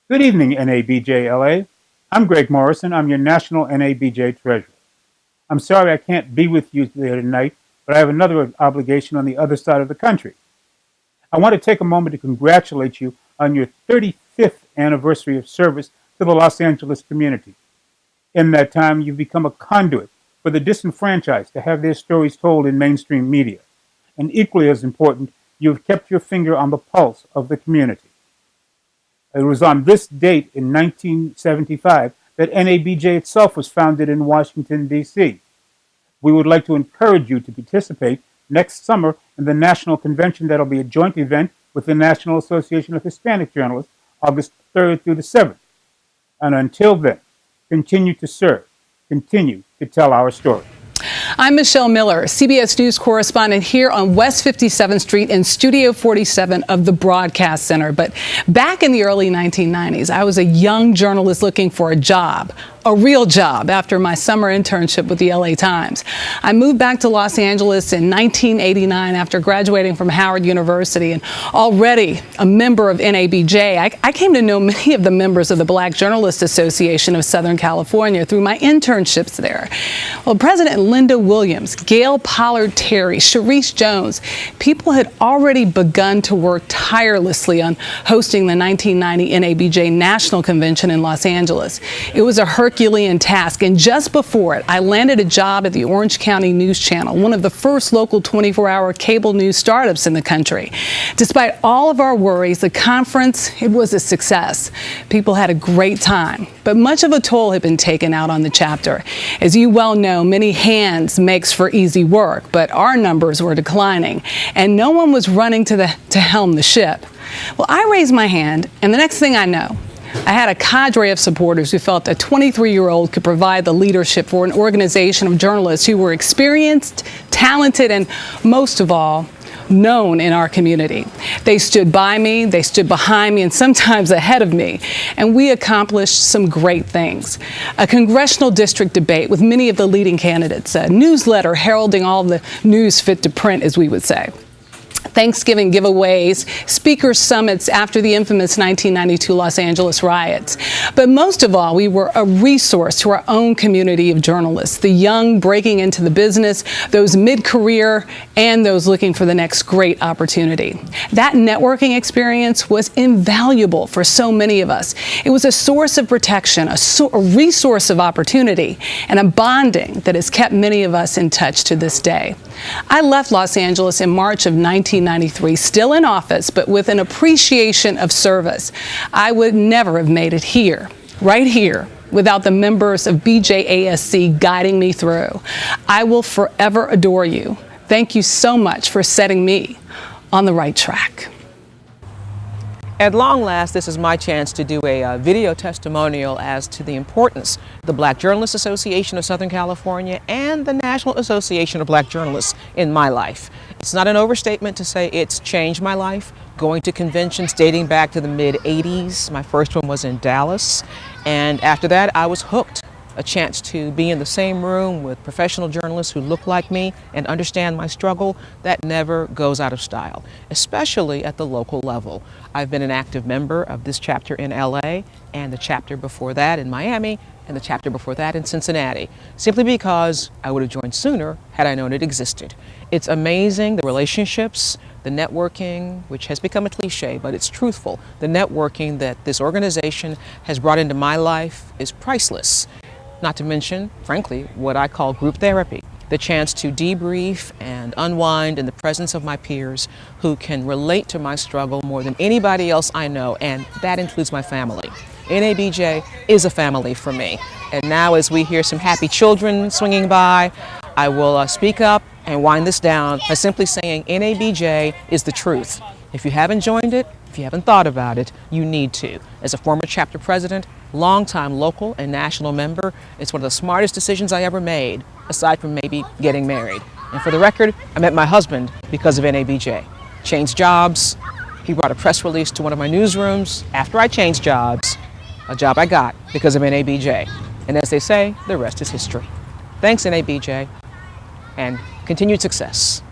Good evening, NABJ LA. I'm Greg Morrison. I'm your National NABJ Treasurer. I'm sorry I can't be with you there tonight, but I have another obligation on the other side of the country. I want to take a moment to congratulate you on your 35th anniversary of service to the Los Angeles community. In that time, you've become a conduit for the disenfranchised to have their stories told in mainstream media. And equally as important, you've kept your finger on the pulse of the community. It was on this date in 1975 that NABJ itself was founded in Washington, D.C. We would like to encourage you to participate next summer in the national convention that'll be a joint event with the National Association of Hispanic Journalists, August 3rd through the 7th. And until then, continue to serve, continue to tell our story. I'm Michelle Miller, CBS News correspondent here on West 57th Street in Studio 47 of the Broadcast Center. But back in the early 1990s, I was a young journalist looking for a job, a real job, after my summer internship with the LA Times. I moved back to Los Angeles in 1989 after graduating from Howard University, and already a member of NABJ, I came to know many of the members of the Black Journalists Association of Southern California through my internships there. Well, President Linda Williams, Gail Pollard Terry, Sharice Jones, people had already begun to work tirelessly on hosting the 1990 NABJ National Convention in Los Angeles. It was a Herculean task, and just before it, I landed a job at the Orange County News Channel, one of the first local 24-hour cable news startups in the country. Despite all of our worries, the conference, it was a success. People had a great time, but much of a toll had been taken out on the chapter. As you well know, many hands makes for easy work, but our numbers were declining, and no one was running to helm the ship. Well, I raised my hand, and the next thing I know, I had a cadre of supporters who felt a 23-year-old could provide the leadership for an organization of journalists who were experienced, talented, and most of all, known in our community. They stood by me, they stood behind me, and sometimes ahead of me, and we accomplished some great things. A congressional district debate with many of the leading candidates, a newsletter heralding all the news fit to print, as we would say. Thanksgiving giveaways, speakers summits after the infamous 1992 Los Angeles riots. But most of all, we were a resource to our own community of journalists, the young breaking into the business, those mid-career, and those looking for the next great opportunity. That networking experience was invaluable for so many of us. It was a source of protection, a resource of opportunity, and a bonding that has kept many of us in touch to this day. I left Los Angeles in March of 1993, still in office, but with an appreciation of service. I would never have made it here, right here, without the members of BJASC guiding me through. I will forever adore you. Thank you so much for setting me on the right track. At long last, this is my chance to do a video testimonial as to the importance of the Black Journalists Association of Southern California and the National Association of Black Journalists in my life. It's not an overstatement to say it's changed my life. Going to conventions dating back to the mid-'80s. My first one was in Dallas. And after that, I was hooked. A chance to be in the same room with professional journalists who look like me and understand my struggle, that never goes out of style, especially at the local level. I've been an active member of this chapter in LA and the chapter before that in Miami and the chapter before that in Cincinnati, simply because I would have joined sooner had I known it existed. It's amazing, the relationships, the networking, which has become a cliche, but it's truthful. The networking that this organization has brought into my life is priceless. Not to mention, frankly, what I call group therapy, the chance to debrief and unwind in the presence of my peers who can relate to my struggle more than anybody else I know, and that includes my family. NABJ is a family for me. And now as we hear some happy children swinging by, I will speak up and wind this down by simply saying NABJ is the truth. If you haven't joined it, if you haven't thought about it, you need to. As a former chapter president, longtime local and national member, it's one of the smartest decisions I ever made, aside from maybe getting married. And for the record, I met my husband because of NABJ. Changed jobs. He brought a press release to one of my newsrooms after I changed jobs, a job I got because of NABJ. And as they say, the rest is history. Thanks, NABJ, and continued success.